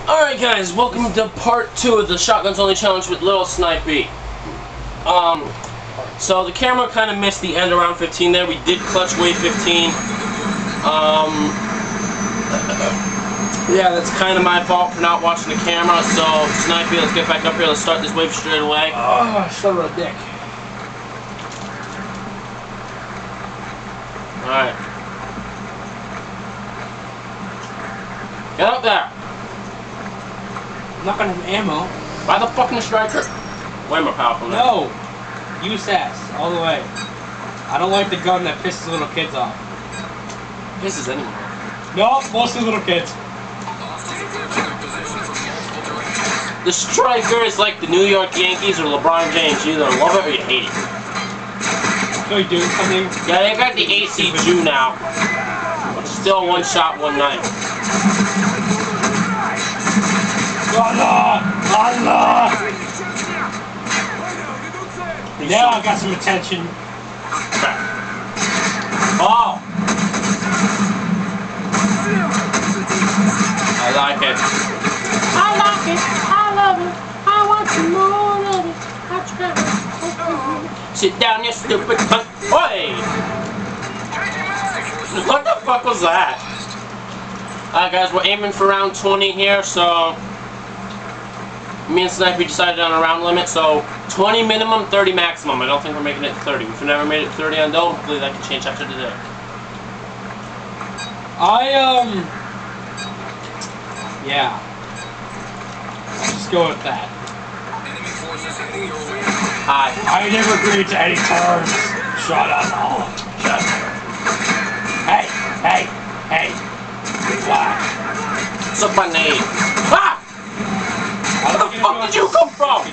Alright guys, welcome to part 2 of the Shotguns Only Challenge with Lilsnipeyx. So the camera kind of missed the end around 15 there. We did clutch wave 15. Yeah, that's kind of my fault for not watching the camera. So, Snipey, let's get back up here. Let's start this wave straight away. Oh, son of a dick. Alright. Get up there. I'm not gonna have ammo. Buy the fucking striker. Way more powerful now. No! Use ass, all the way. I don't like the gun that pisses little kids off. Pisses anyone. No, mostly little kids. The striker is like the New York Yankees or LeBron James. You either love it or you hate it. So you doing something? Yeah, they got the AC Jew now. Still one shot, one night. Allah! Allah! Now I got some attention. Oh! I like it. I like it. I love it. I want some more of it. I try it. Sit down, you stupid cunt. Oi! What the fuck was that? Alright guys, we're aiming for round 20 here, so me and Snipey decided on a round limit, so 20 minimum, 30 maximum. I don't think we're making it 30. We've never made it 30 on Dome. Hopefully that can change after today. Yeah. Let's just go with that. Hi. I never agreed to any terms. Shut up. Shut up. Hey, hey, hey. What? Suck my name. Ah! Where the fuck did you come from?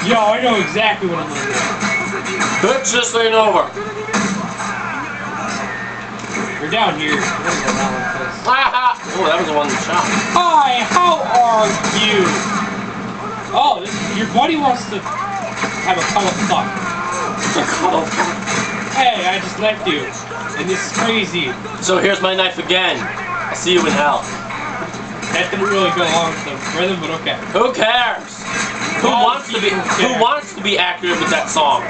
Yo, I know exactly what I'm gonna do. Bitch, this ain't over. You're down here. Oh, that was a one shot. Hi, how are you? Oh, your buddy wants to have a cuddle fuck. Hey, I just left you. And this is crazy. So here's my knife again. I'll see you in hell. That didn't really go along with the rhythm, but okay. Who cares? Who wants to be accurate with that song?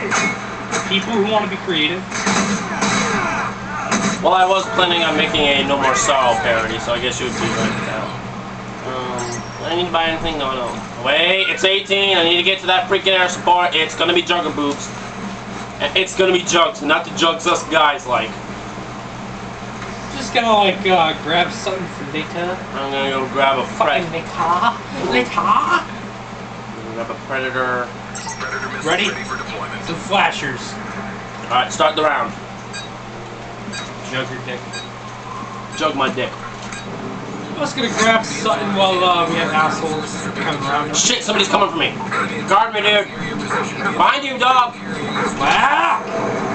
People who want to be creative. Well, I was planning on making a No More Sorrow parody, so I guess you would be right now. Do I need to buy anything? No, no. Wait, it's 18. I need to get to that freaking air support. It's gonna be Jugger Boobs. It's gonna be Jugs, not the Jugs us guys like. Just gonna like grab something from Daytona. I'm gonna go grab a Fucking I'm gonna grab a Predator. Ready? Some flashers. Alright, start the round. Jug your dick. Jug my dick. I'm just gonna grab something while we have assholes coming around. Shit, somebody's coming for me. Guard me, dude. Behind you, dog. Ah!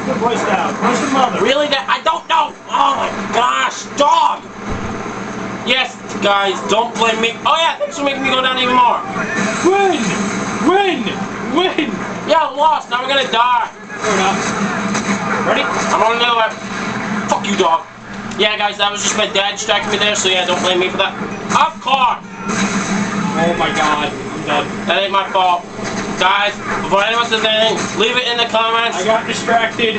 Good voice down. Where's the mother? Really? I don't know. Oh my gosh, dog. Yes, guys, don't blame me. Oh yeah, thanks for making me go down even more. Win! Win! Win! Yeah, I lost. Now we're gonna die. Fair enough. Ready? I'm on the other way. Fuck you, dog. Yeah, guys, that was just my dad distracting me there, so yeah, don't blame me for that. Of course! Oh my god, I'm done. That ain't my fault. Guys, before anyone says anything, leave it in the comments. I got distracted.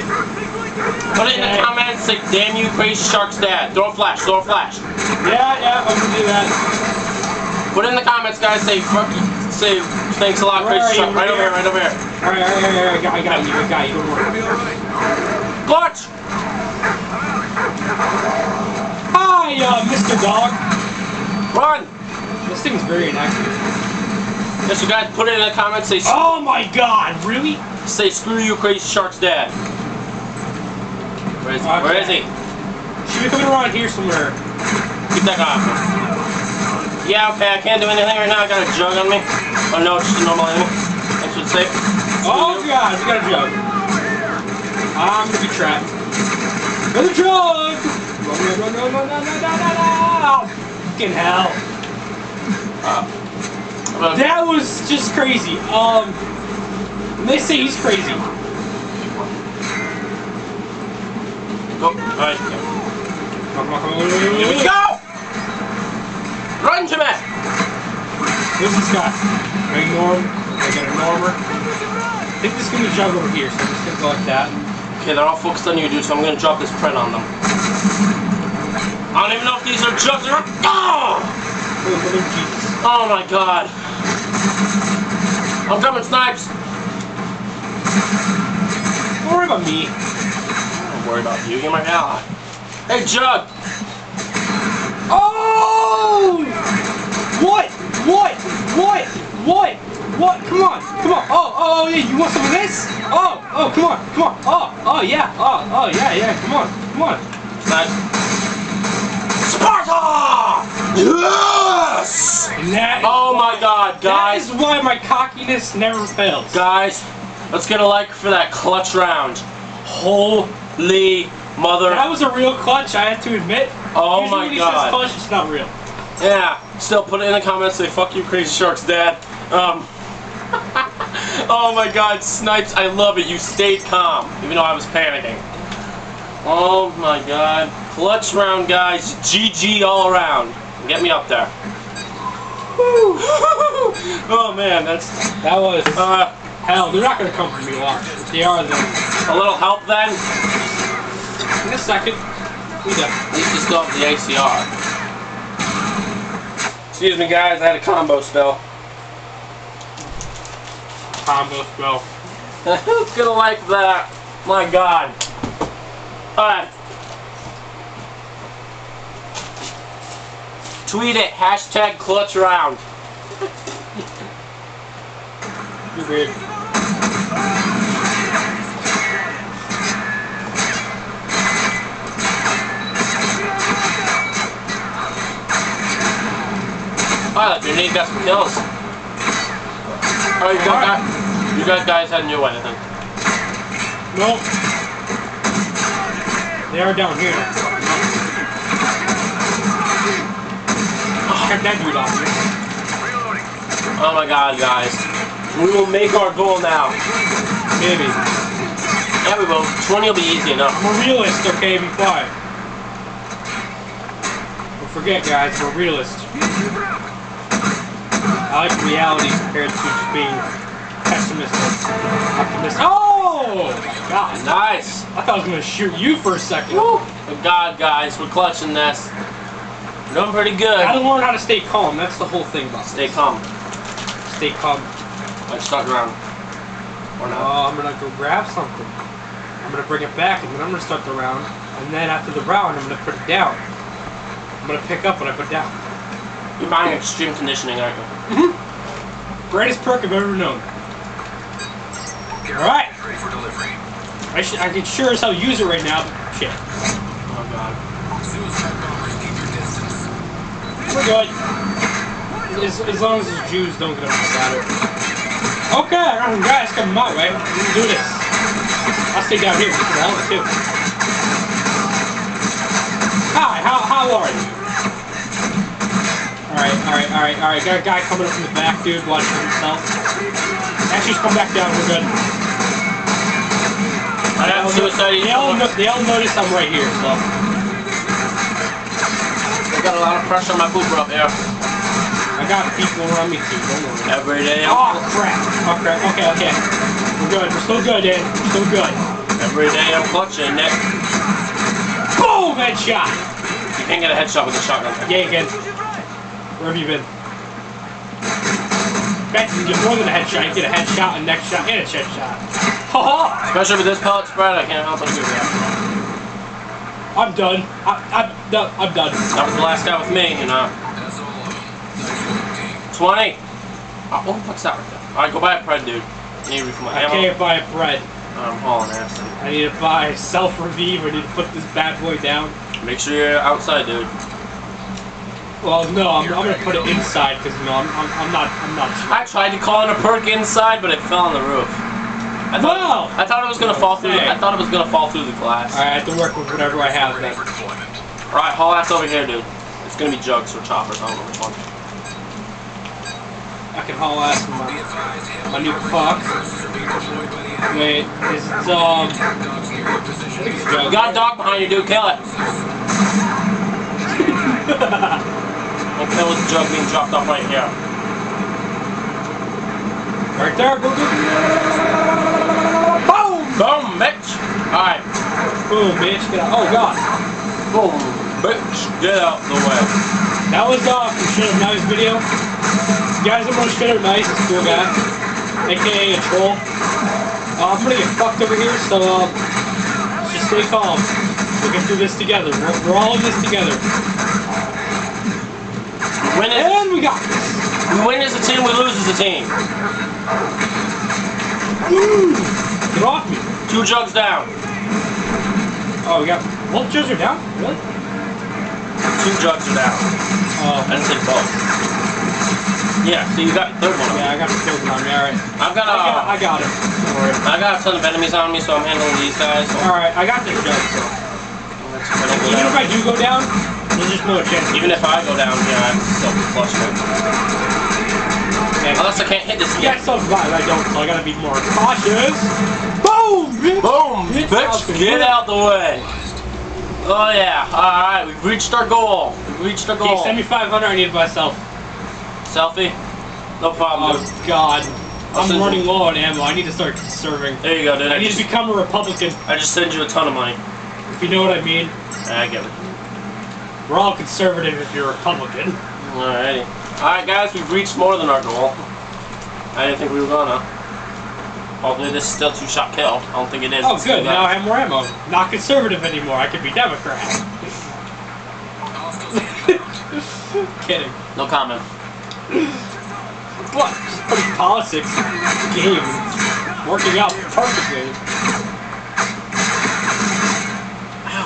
Put it in the comments, say, damn you, Crazyshark's dad. Throw a flash, throw a flash. Yeah, I'm gonna do that. Put it in the comments, guys, say, fuck you, say, thanks a lot, Crazyshark. Right over here, right over here. Alright, I got you, don't worry. Clutch! Hi, Mr. Dog. Run! This thing's very inactive. Yes, you guys, put it in the comments, say, Oh my god, really? say screw you, Crazyshark's dad. Where is he? Okay. Where is he? Should be coming around here somewhere. Keep that guy off. Yeah, okay, I can't do anything right now. I got a jug on me. Oh no, just a normal enemy. I should say. Oh god, we got a jug. I'm gonna be trapped. Another jug! No. Fucking hell. That was just crazy. They say he's crazy. Go. Alright. Come on. Here we go! Where's this guy? I ignore him. I gotta ignore him. I think this is gonna jug over here, so I'm just gonna go like that. Okay, they're all focused on you, dude, so I'm gonna drop this pred on them. I don't even know if these are jugs or... Oh! Oh my god. I'm coming, Snipes! Don't worry about me. Don't worry about you, you're my ally. Hey, Jug! Oh! What? What? What? What? What? Come on! Come on! Oh, yeah, you want some of this? Oh, come on! Come on! Oh, yeah! Oh, yeah, come on! Come on! Snipes. Sparta! Yes! Oh my god, guys. That is why my cockiness never fails. Guys, let's get a like for that clutch round. Holy mother. That was a real clutch, I have to admit. Oh Usually my when he god. says clutch, it's not real. Yeah, still put it in the comments, say fuck you Crazyshark's dad. Oh my god, Snipes, I love it. You stayed calm, even though I was panicking. Oh my god. Clutch round, guys. GG all around. Get me up there. Woo. Oh man, that was hell. They're not gonna come for me, watch. If they are, then a little help then. In a second, we done. At least you still have the ACR. Excuse me, guys. I had a combo spell. Combo spell. Who's gonna like that? My God. All right. Tweet it, hashtag clutch round. You're weird. Pilot, you need to get some kills. Oh, you guys hadn't knew anything. Nope. They are down here. Check that dude off here. Oh my god, guys. We will make our goal now. Maybe. Yeah, we will. 20 will be easy enough. I'm a realist, okay? Be quiet. Don't forget, guys, I'm a realist. I like reality compared to just being pessimistic. Optimistic. Oh! God. Nice. I thought I was going to shoot you for a second. Woo. Good God, guys, we're clutching this. We're doing pretty good. Gotta learn how to stay calm. That's the whole thing about Stay this. calm. Stay calm. Let's start the round. Or not. Oh, I'm gonna go grab something. I'm gonna bring it back, and then I'm gonna start the round. And then after the round, I'm gonna put it down. I'm gonna pick up what I put down. You're buying extreme conditioning, aren't you? Mm-hmm. Greatest perk I've ever known. All right. Ready for delivery. I can sure as hell use it right now, but shit. Oh God. Suicide bombers, keep your distance. We're good. As long as the Jews don't get upset about it. Okay, I got some guys coming my way. We can do this. I'll stay down here for the hell of it too. Hi, how are you? Alright. Got a guy coming up from the back, dude, watching himself. Actually, just come back down, we're good. I have suicide. They all notice I'm right here, so. I got a lot of pressure on my pooper up here. I got people around me too, don't worry. Every day. Oh crap. Okay. We're good. We're still good, Dan. We're still good. Every day I'm clutching, Nick. Boom! Headshot! You can't get a headshot with a shotgun. Yeah, you can. Where have you been? In fact, you can get more than a headshot. You can get a headshot, a neck shot, and a chest shot. Ha Especially with this pellet spread, I can't help but agree with that. I'm done. I'm done. That was the last guy with me, you know. 20. Oh, what's that right there? Alright, go buy a pred, dude. I need to refill my I ammo. can't buy a bread. I'm hauling ass. I need to buy self-revive. I need to put this bad boy down. Make sure you're outside, dude. Well, no, I'm gonna put it inside because no, I'm not sure. I tried to call in a perk inside, but it fell on the roof. I thought it was gonna fall through. I thought it was gonna fall through the glass. All right, I have to work with whatever I have then. All right, haul ass over here, dude. It's gonna be jugs or choppers. I don't know which one. I can haul ass from my new puck. Wait, is it I think it's You got a dog behind you, dude. Kill it. Don't kill the jug being dropped off right here. Right there. Boom. Boom, bitch. Alright. Boom, bitch. Get out. Oh, God. Boom, bitch. Get out the way. That was from Shut Up Nice video. You guys don't want to Shut Up Nice, it's a cool guy. AKA a troll. I'm gonna get fucked over here, so just stay calm. We'll get through this together. We're all in this together. And we got this. We win as a team, we lose as a team. Get off me. 2 jugs down. Oh, we got both jugs are down? Really? 2 jugs are down. Oh. I didn't say both. Yeah, so you got the 3rd one. Yeah, I got the 3rd one on me, alright. I got it. Don't worry. I got a ton of enemies on me, so I'm handling these guys. So. Alright, I got this jug, so. Even if I do go down, there's just no chance. Even if I go down, yeah, I'm still flush it. Okay. Unless I can't hit this Yeah, yet. so glad I don't, so I gotta be more cautious. Boom! Bitch! Boom! Bitch, get out the way! Oh yeah, alright, we've reached our goal. We've reached our goal. Okay, send me 500, I need it myself. Selfie? No problem. Oh god. I'm running low on ammo, I need to start conserving. There you go, dude. I need to become a Republican. I just send you a ton of money. If you know what I mean. I get it. We're all conservative if you're a Republican. Alrighty. Alright guys, we've reached more than our goal. I didn't think we were gonna. Hopefully this is still 2-shot kill. I don't think it is. Oh good, now I have more ammo. Not conservative anymore, I could be Democrat. Kidding. No comment. What? Just putting politics game working out perfectly.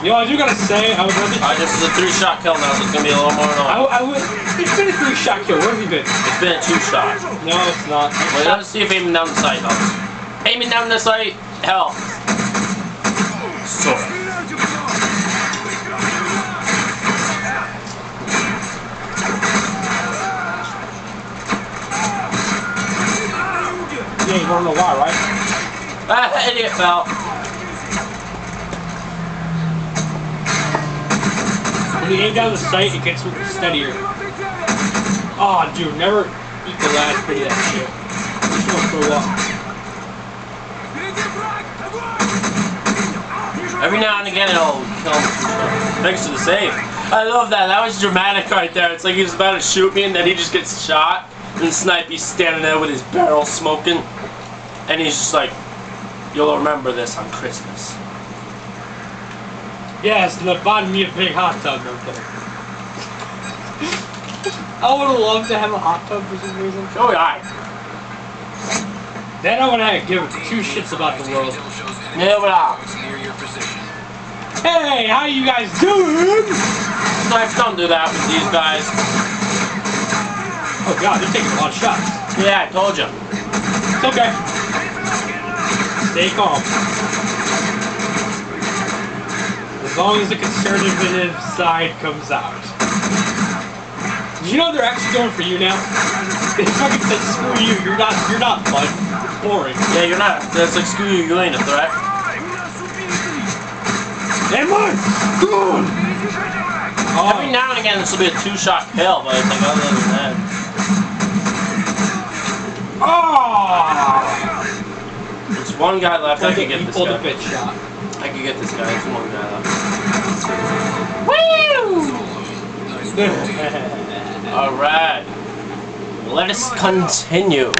You know, I do gotta say, I would rather. Alright, this is a 3-shot kill now, so it's gonna be a little more annoying. It's been a 3-shot kill. Where have you been? It's been a 2-shot. No, it's not. Wait, let's see if aiming down the sight helps. Aiming down the sight helps. Sort of. Yeah, you wanna know why, right? Ah, idiot fell. When you aim down the sight, it gets steadier. Aw, oh, dude, never eat the last bit of that shit. Just don't throw up. Every now and again it'll kill him. Thanks to the save. I love that. That was dramatic right there. It's like he was about to shoot me and then he just gets shot. And Snipey's standing there with his barrel smoking. And he's just like, you'll remember this on Christmas. Yes, and then bought me a big hot tub. No kidding. I would have loved to have a hot tub for some reason. Oh yeah. Then I would have give 2 shits about the world. Yeah, but Hey, how you guys doing? Snipes don't do that with these guys. Oh god, they're taking a lot of shots. Yeah, I told you. It's okay. Stay calm. As long as the conservative side comes out. Did you know they're actually going for you now? They fucking said, screw you, you're not fun. Boring. Yeah, you're not. That's like, screw you, you ain't a threat. Come on! Come on! Oh. Every now and again this will be a 2-shot kill, but it's like other than that. Oh! There's one guy left. I can get this pulled guy. a bitch shot. I can get this guy. There's one guy left. Woo! Alright. Let us continue.